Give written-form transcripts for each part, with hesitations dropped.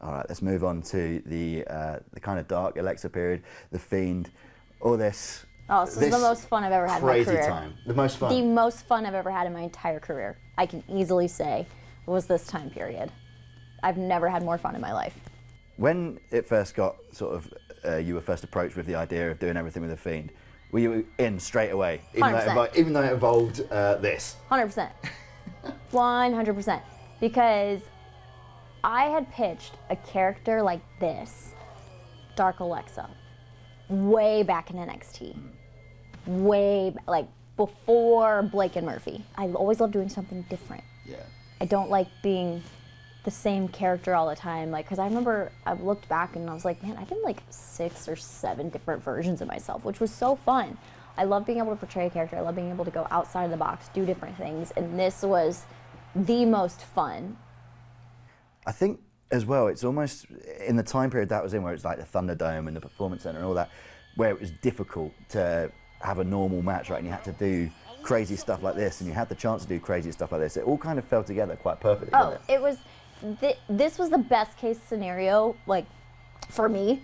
All right, let's move on to the kind of dark Alexa period, the Fiend, all this. Oh, this is the most fun I've ever had in my career. Crazy time. The most fun. The most fun I've ever had in my entire career. I can easily say was this time period. I've never had more fun in my life. When it first got sort of, you were first approached with the idea of doing everything with the Fiend, were you in straight away? Even though it involved this? 100%. 100%. Because I had pitched a character like this, Dark Alexa, way back in NXT. Like before Blake and Murphy. I always love doing something different. Yeah. I don't like being the same character all the time. Like, because I remember I looked back and I was like, man, I did like 6 or 7 different versions of myself, which was so fun. I love being able to portray a character. I love being able to go outside of the box, do different things. And this was the most fun. I think as well, it's almost in the time period that was in, where it's like the Thunderdome and the Performance Center and all that, where it was difficult to have a normal match, right? And you had to do crazy stuff like this, and you had the chance to do crazy stuff like this. It all kind of fell together quite perfectly. Oh, it was. This was the best case scenario, like, for me.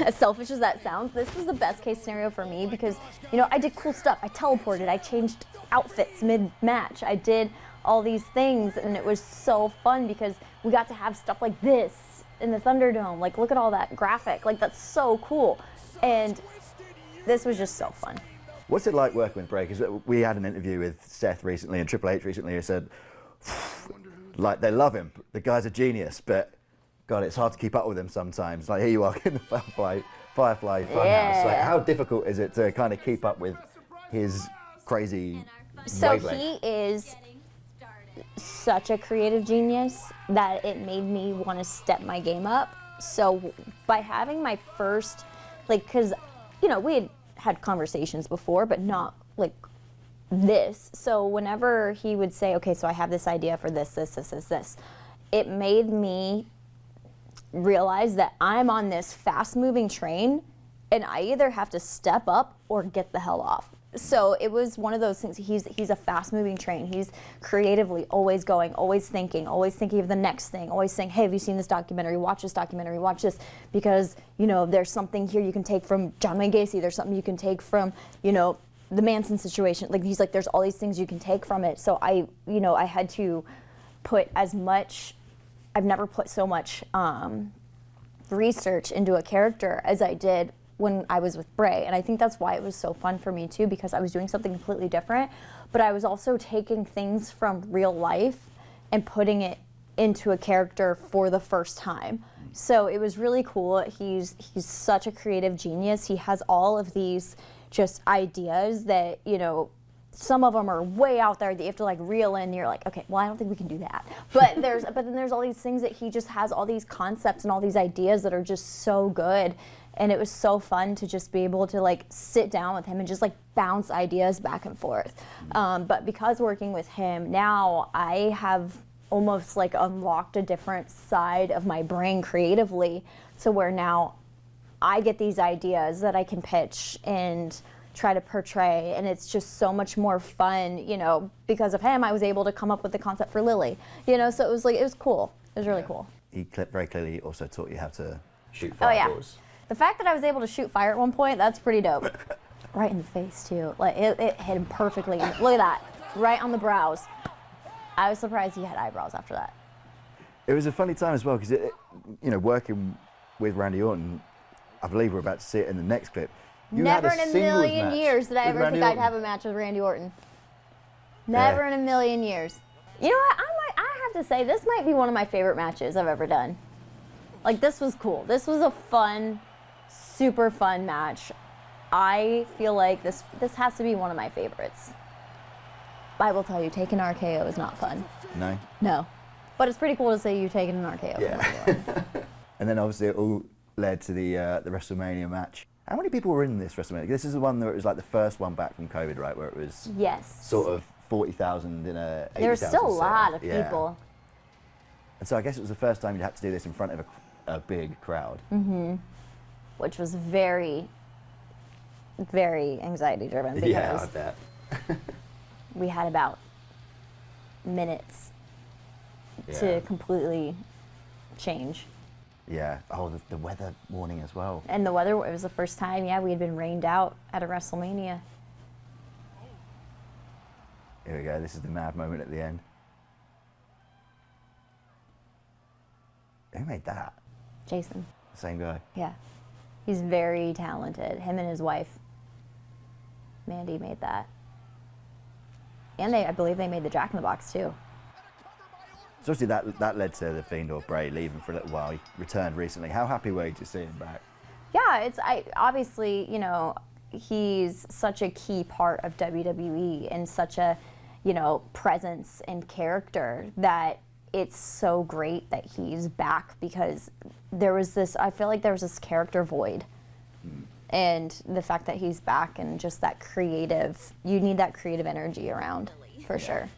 As selfish as that sounds, this was the best case scenario for me because, you know, I did cool stuff. I teleported. I changed outfits mid-match. I did all these things, and it was so fun because we got to have stuff like this in the Thunderdome. Like, look at all that graphic. Like, that's so cool. And this was just so fun. What's it like working with Bray? Because we had an interview with Seth recently and Triple H recently who said, like, they love him. The guy's a genius, but God, it's hard to keep up with him sometimes. Like, here you are in the Firefly Funhouse. Yeah. Like, how difficult is it to kind of keep up with his crazy wavelength? He is such a creative genius that it made me want to step my game up. So by having my first, like, because, you know, we had conversations before, but not like this. So whenever he would say, okay, so I have this idea for this, it made me realize that I'm on this fast-moving train, and I either have to step up or get the hell off. So it was one of those things. He's a fast-moving train. He's creatively always going, always thinking of the next thing, always saying, hey, have you seen this documentary? Watch this documentary, watch this, because, you know, there's something here you can take from John Wayne Gacy. There's something you can take from, you know, the Manson situation. Like, he's like, there's all these things you can take from it. So I had to put as much, I've never put so much research into a character as I did when I was with Bray. And I think that's why it was so fun for me too, because I was doing something completely different, but I was also taking things from real life and putting it into a character for the first time. So it was really cool. He's such a creative genius. He has all of these just ideas that, you know, some of them are way out there that you have to like reel in, and you're like, okay, well, I don't think we can do that. But then there's all these things that he just has, all these concepts and all these ideas that are just so good. And it was so fun to just be able to like sit down with him and just like bounce ideas back and forth. But because working with him now, I have almost like unlocked a different side of my brain creatively, to where now I get these ideas that I can pitch and try to portray, and it's just so much more fun. You know, because of him, I was able to come up with the concept for Lily. You know, so it was cool. It was really cool. He very clearly also taught you how to shoot fireballs. Oh, yeah. The fact that I was able to shoot fire at one point, that's pretty dope. Right in the face, too. Like, it hit him perfectly. Look at that. Right on the brows. I was surprised he had eyebrows after that. It was a funny time as well, because, you know, working with Randy Orton, I believe we're about to see it in the next clip. Never in a million years did I ever think I'd have a match with Randy Orton. Never in a million years. You know what? I have to say, this might be one of my favorite matches I've ever done. Like, this was cool. This was a fun, super fun match. I feel like this has to be one of my favorites. I will tell you, taking an RKO is not fun. No? No. But it's pretty cool to say you've taken an RKO. Yeah. And then obviously it all led to the WrestleMania match. How many people were in this WrestleMania? This is the one that was like the first one back from COVID, right? Where it was sort of 40,000 in a 80,000. There were still a lot of yeah. people. And so I guess it was the first time you had to do this in front of a big crowd. Mm-hmm. Which was very, very anxiety driven, because yeah, I bet. we had about minutes to completely change. Yeah. Oh, the weather warning as well. And the weather, it was the first time, we had been rained out at a WrestleMania. Here we go. This is the mad moment at the end. Who made that? Jason. Same guy. Yeah. He's very talented. Him and his wife, Mandy, made that. And I believe they made the Jack in the Box too. So obviously that led to the Fiend or Bray leaving for a little while. He returned recently. How happy were you to see him back? Yeah, obviously, he's such a key part of WWE and such a, presence and character that it's so great that he's back, because I feel like there was this character void. And the fact that he's back and just that you need that creative energy around, for sure.